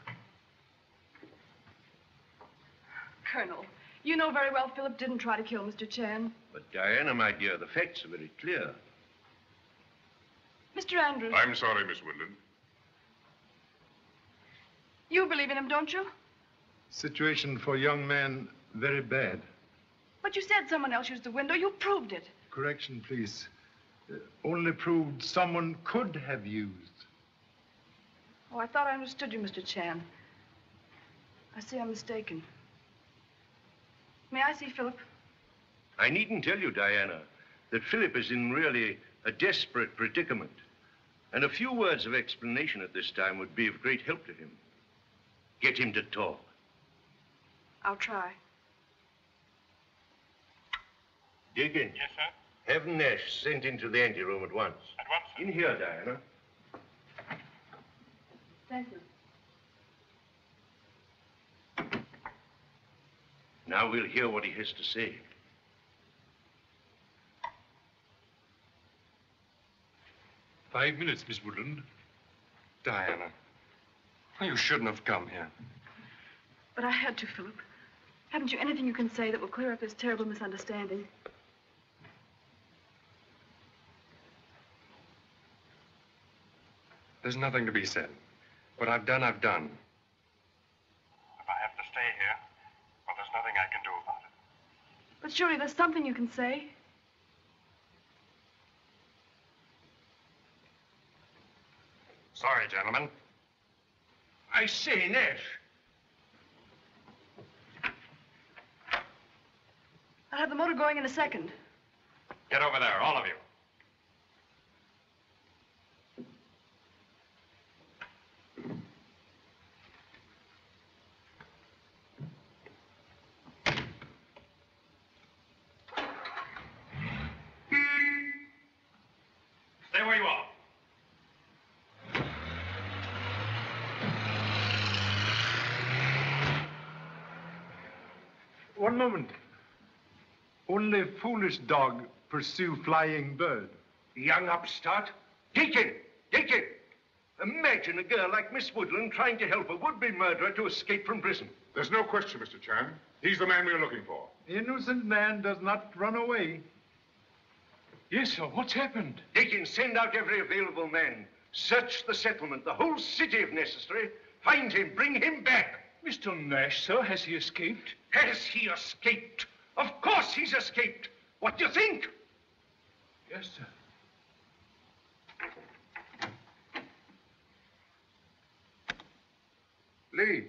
sir. Colonel, you know very well Philip didn't try to kill Mr. Chan. But Diana, my dear, the facts are very clear. Mr. Andrews. I'm sorry, Miss Woodland. You believe in him, don't you? Situation for young man very bad. But you said someone else used the window. You proved it. Correction, please. Only proved someone could have used. Oh, I thought I understood you, Mr. Chan. I see I'm mistaken. May I see Philip? I needn't tell you, Diana, that Philip is in really a desperate predicament. And a few words of explanation at this time would be of great help to him. Get him to talk. I'll try. Deacon. Yes, sir. Have Nash sent into the anteroom at once. At once, sir. In here, Diana. Thank you. Now we'll hear what he has to say. "5 minutes, Miss Woodland." Diana, you shouldn't have come here. But I had to, Philip. Haven't you anything you can say that will clear up this terrible misunderstanding? There's nothing to be said. What I've done, I've done. If I have to stay here, well, there's nothing I can do about it. But surely there's something you can say. Sorry, gentlemen. I say, Nash. I'll have the motor going in a second. Get over there, all of you. Stay where you are. One moment. Only foolish dog pursue flying bird. Young upstart. Deacon! Deacon! Imagine a girl like Miss Woodland trying to help a would-be murderer to escape from prison. There's no question, Mr. Chan. He's the man we're looking for. Innocent man does not run away. Yes, sir. What's happened? Deacon, send out every available man. Search the settlement, the whole city if necessary. Find him, bring him back. Mr. Nash, sir, has he escaped? Has he escaped? Of course he's escaped. What do you think? Yes, sir. Lee.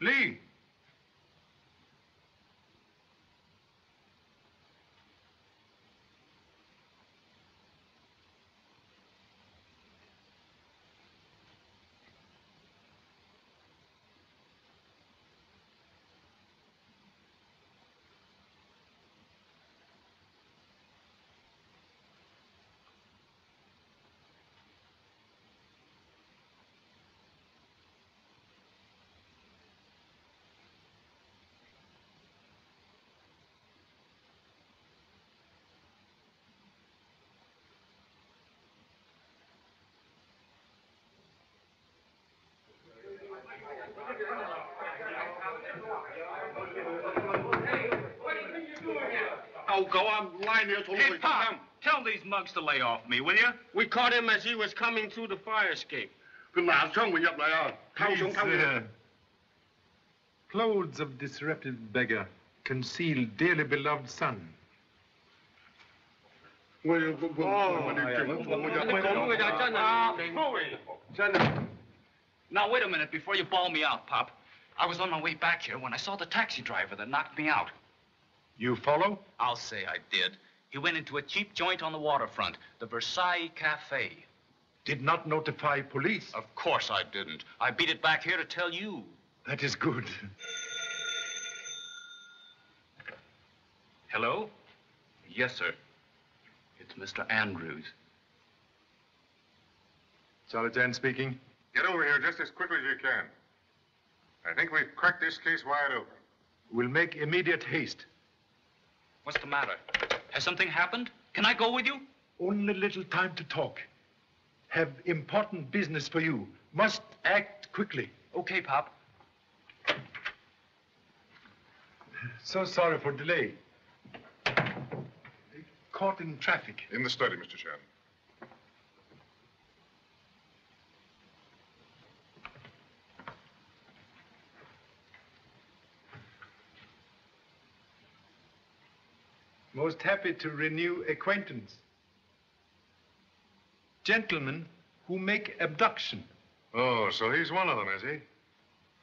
Lee. Oh, go on, lying here till hey, Pop, tell these mugs to lay off me, will you? We caught him as he was coming through the fire escape. These, clothes of disrepute beggar conceal dearly beloved son. Now, wait a minute before you bawl me out, Pop. I was on my way back here when I saw the taxi driver that knocked me out. You follow? I'll say I did. He went into a cheap joint on the waterfront, the Versailles Cafe. Did not notify police? Of course I didn't. I beat it back here to tell you. That is good. Hello? Yes, sir. It's Mr. Andrews. Sergeant speaking. Get over here just as quickly as you can. I think we've cracked this case wide open. We'll make immediate haste. What's the matter? Has something happened? Can I go with you? Only little time to talk. Have important business for you. Must act quickly. Okay, Pop. So sorry for delay. Caught in traffic. In the study, Mr. Shannon. Most happy to renew acquaintance. Gentlemen who make abduction. Oh, so he's one of them, is he?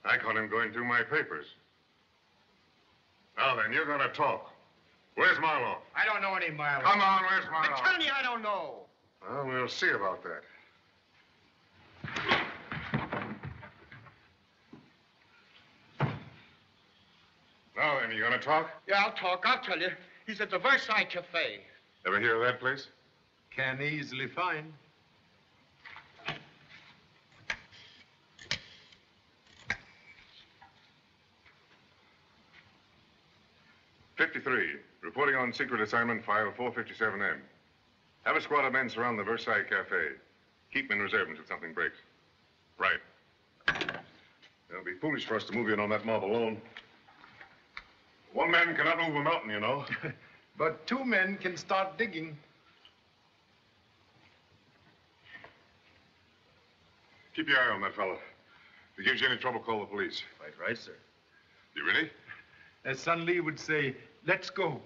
I caught him going through my papers. Now then, you're gonna talk. Where's Marlowe? I don't know any Marlowe. Come on, where's Marlowe? I'm telling you, I don't know. Well, we'll see about that. Now then, you gonna talk? Yeah, I'll talk. I'll tell you. He's at the Versailles Cafe. Ever hear of that place? Can easily find. '53, reporting on secret assignment, file 457M. Have a squad of men surround the Versailles Cafe. Keep them in reserve until something breaks. Right. It'll be foolish for us to move in on that mob alone. One man cannot move a mountain, you know. But two men can start digging. Keep your eye on that fellow. If he gives you any trouble, call the police. Right, sir. You ready? As Sun Lee would say, let's go.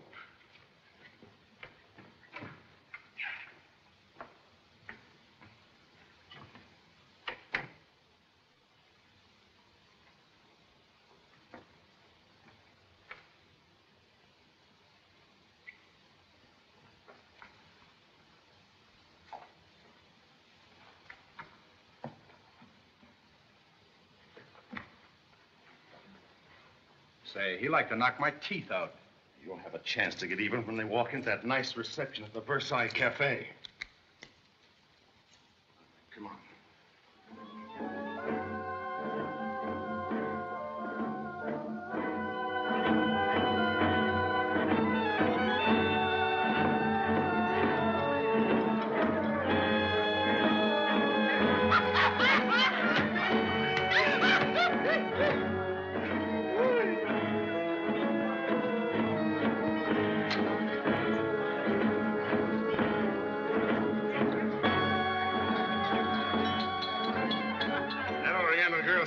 Say, he like to knock my teeth out. You won't have a chance to get even when they walk into that nice reception at the Versailles Cafe. Come on.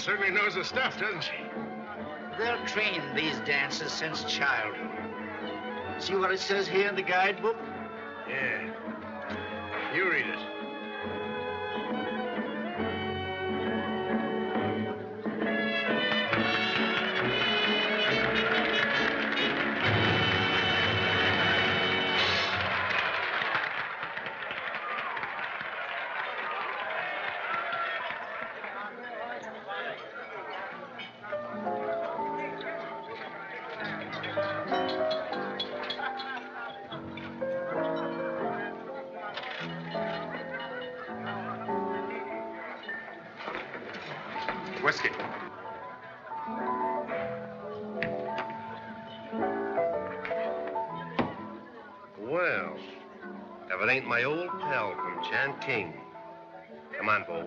certainly knows the stuff, doesn't she? They're trained these dancers since childhood. See what it says here in the guidebook? Yeah. You read it. Whiskey. Well, if it ain't my old pal from Changking. Come on, Bo.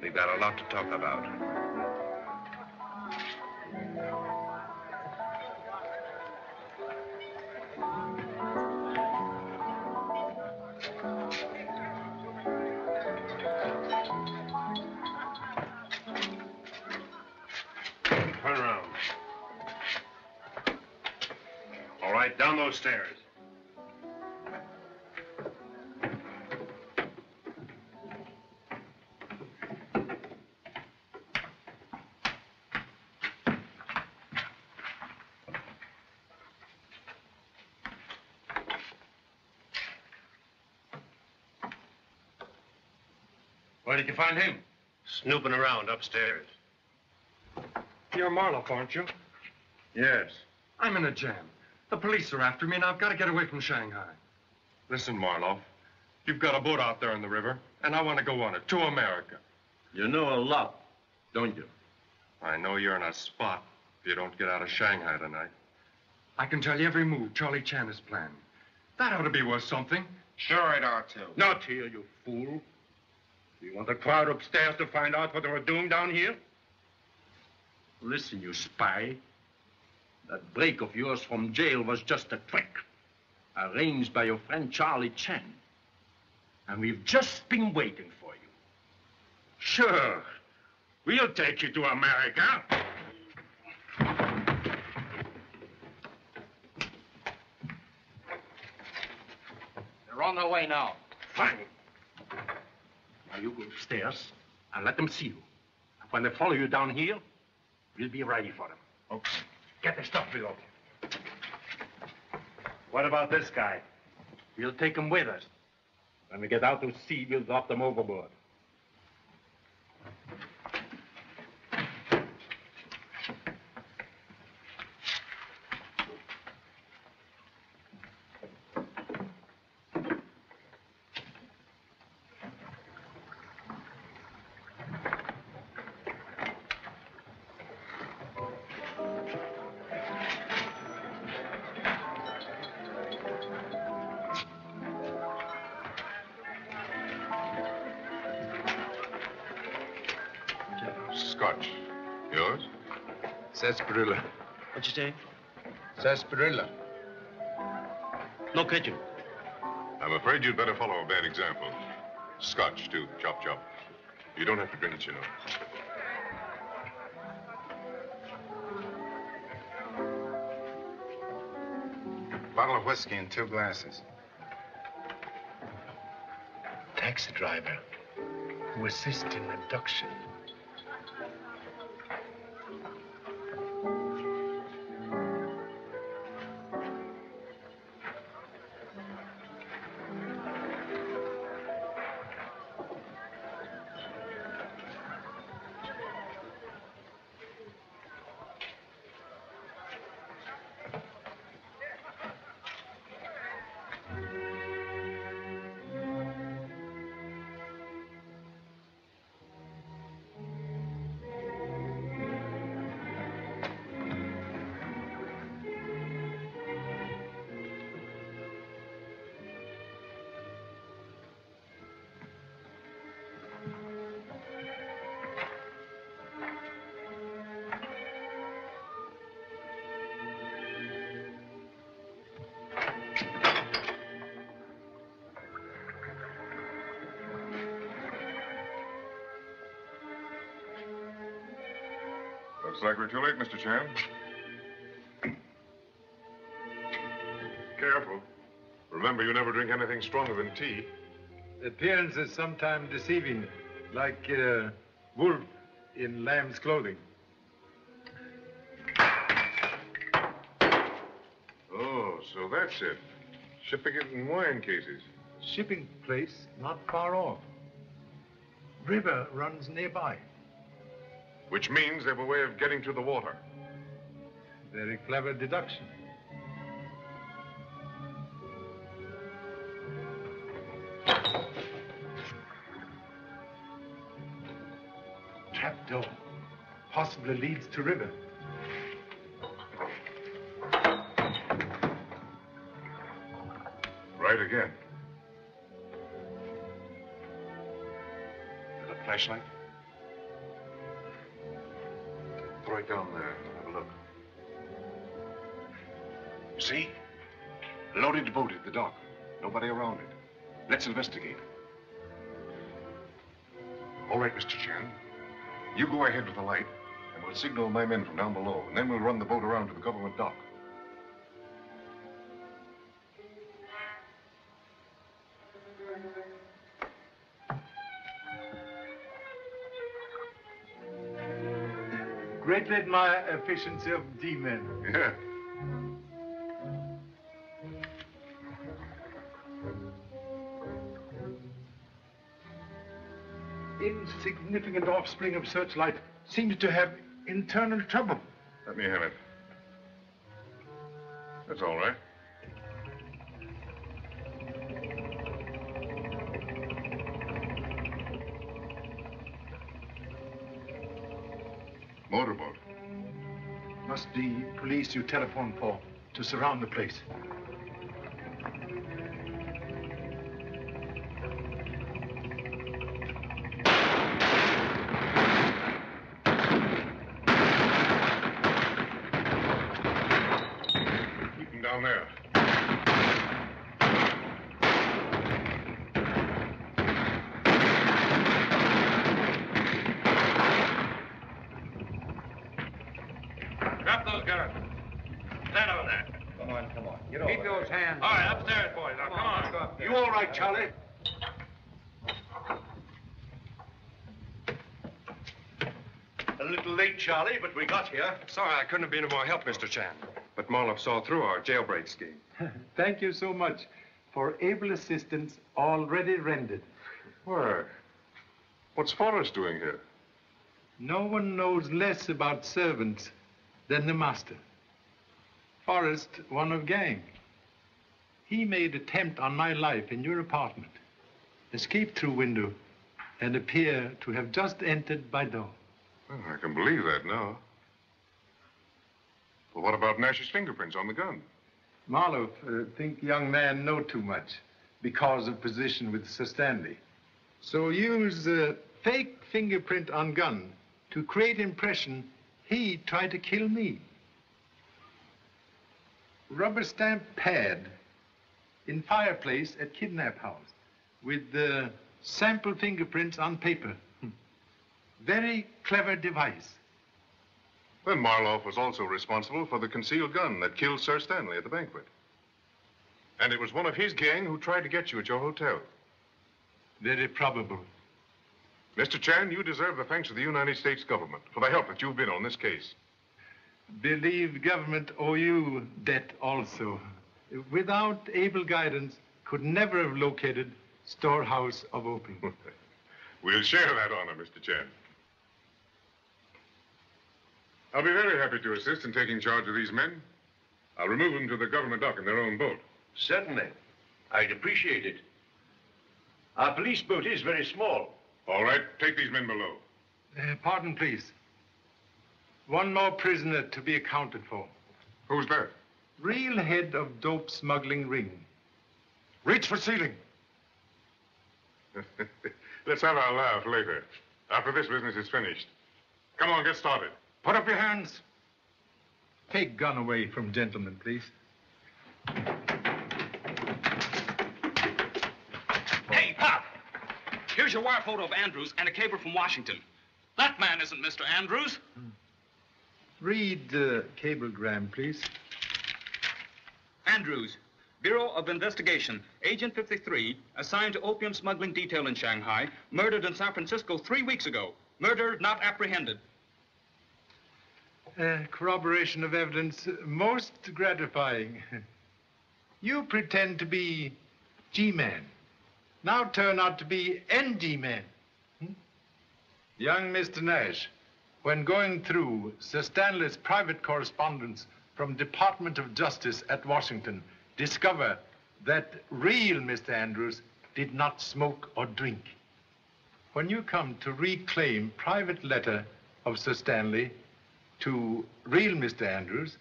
We've got a lot to talk about. Turn around. All right, down those stairs. Where did you find him? Snooping around upstairs. You're Marloff, aren't you? Yes. I'm in a jam. The police are after me, and I've got to get away from Shanghai. Listen, Marloff, you've got a boat out there in the river, and I want to go on it, to America. You know a lot, don't you? I know you're in a spot if you don't get out of Shanghai tonight. I can tell you every move Charlie Chan has planned. That ought to be worth something. Sure it ought to. Not here, you fool. You want the crowd upstairs to find out what they were doing down here? Listen, you spy. That break of yours from jail was just a trick, arranged by your friend Charlie Chan. And we've just been waiting for you. Sure. We'll take you to America. They're on their way now. Fine. Now you go upstairs and let them see you. When they follow you down here, we'll be ready for them. Okay. Get the stuff, Bill. What about this guy? We'll take him with us. When we get out to sea, we'll drop them overboard. Scotch. Yours? Sarsaparilla. What'd you say? Sarsaparilla. No kitchen. I'm afraid you'd better follow a bad example. Scotch, too. Chop, chop. You don't have to drink it, you know. Bottle of whiskey and 2 glasses. Taxi driver who assists in abduction. Looks like we're too late, Mr. Chan. Careful. Remember, you never drink anything stronger than tea. Appearance is sometimes deceiving, like wolf in lamb's clothing. Oh, so that's it. Shipping it in wine cases. Shipping place not far off. River runs nearby. Which means they have a way of getting to the water. Very clever deduction. Trapdoor. Possibly leads to river. Right again. Got a flashlight? Throw it down there. Have a look. See? A loaded boat at the dock. Nobody around it. Let's investigate. All right, Mr. Chan. You go ahead with the light, and we'll signal my men from down below, and then we'll run the boat around to the government dock. Greatly admire efficiency of D-men. Yeah. Insignificant offspring of searchlight seems to have internal trouble. Let me have it. That's all right. Motorboat. Must be police you telephoned for to surround the place. Keep them down there. Drop those guns. Stand over there. Come on, come on. Get Keep those hands. All right, upstairs, boys. Now, come on. Let's go up there. You all right, Charlie? A little late, Charlie, but we got here. Sorry I couldn't have been of more help, Mr. Chan. But Marloff saw through our jailbreak scheme. Thank you so much for able assistance already rendered. Why? What's Forrest doing here? No one knows less about servants than the master. Forrest, one of gang. He made attempt on my life in your apartment, escaped through window, and appear to have just entered by door. Well, I can believe that now. But what about Nash's fingerprints on the gun? Marloff, think young man know too much because of position with Sir Stanley. So use fake fingerprint on gun to create impression he tried to kill me. Rubber stamp pad in fireplace at kidnap house with the sample fingerprints on paper. Very clever device. Then Marloff was also responsible for the concealed gun that killed Sir Stanley at the banquet. And it was one of his gang who tried to get you at your hotel. Very probable. Mr. Chan, you deserve the thanks of the United States government for the help that you've been on this case. Believe government owe you debt also. Without able guidance, could never have located storehouse of opium. We'll share that honor, Mr. Chan. I'll be very happy to assist in taking charge of these men. I'll remove them to the government dock in their own boat. Certainly. I'd appreciate it. Our police boat is very small. All right, take these men below. Pardon, please. One more prisoner to be accounted for. Who's that? Real head of dope smuggling ring. Reach for ceiling. Let's have our laugh later, after this business is finished. Come on, get started. Put up your hands. Take gun away from gentlemen, please. Hey, Pop! Here's your wire photo of Andrews and a cable from Washington. That man isn't Mr. Andrews. Read the cablegram, please. Andrews, Bureau of Investigation, Agent 53, assigned to opium smuggling detail in Shanghai, murdered in San Francisco 3 weeks ago. Murder not apprehended. Corroboration of evidence most gratifying. You pretend to be G-Man. Now turn out to be NG-Man. Young Mr. Nash, when going through Sir Stanley's private correspondence from Department of Justice at Washington, discover that real Mr. Andrews did not smoke or drink. When you come to reclaim private letter of Sir Stanley to real Mr. Andrews,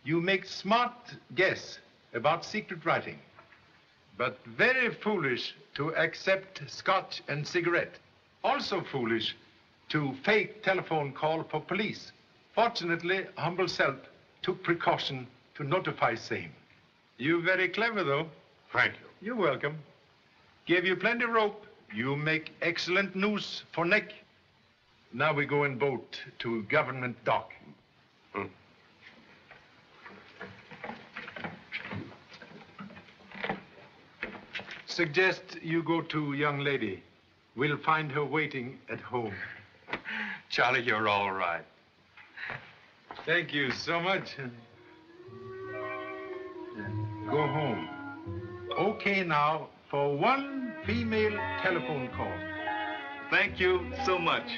you make smart guess about secret writing, but very foolish to accept scotch and cigarette. Also foolish to fake telephone call for police. Fortunately, humble self took precaution to notify same. You very clever, though. Thank you. You're welcome. Gave you plenty rope. You make excellent noose for neck. Now we go in boat to government dock. Suggest you go to young lady. We'll find her waiting at home. Charlie, you're all right. Thank you so much. Go home. Okay now for one female telephone call. Thank you so much.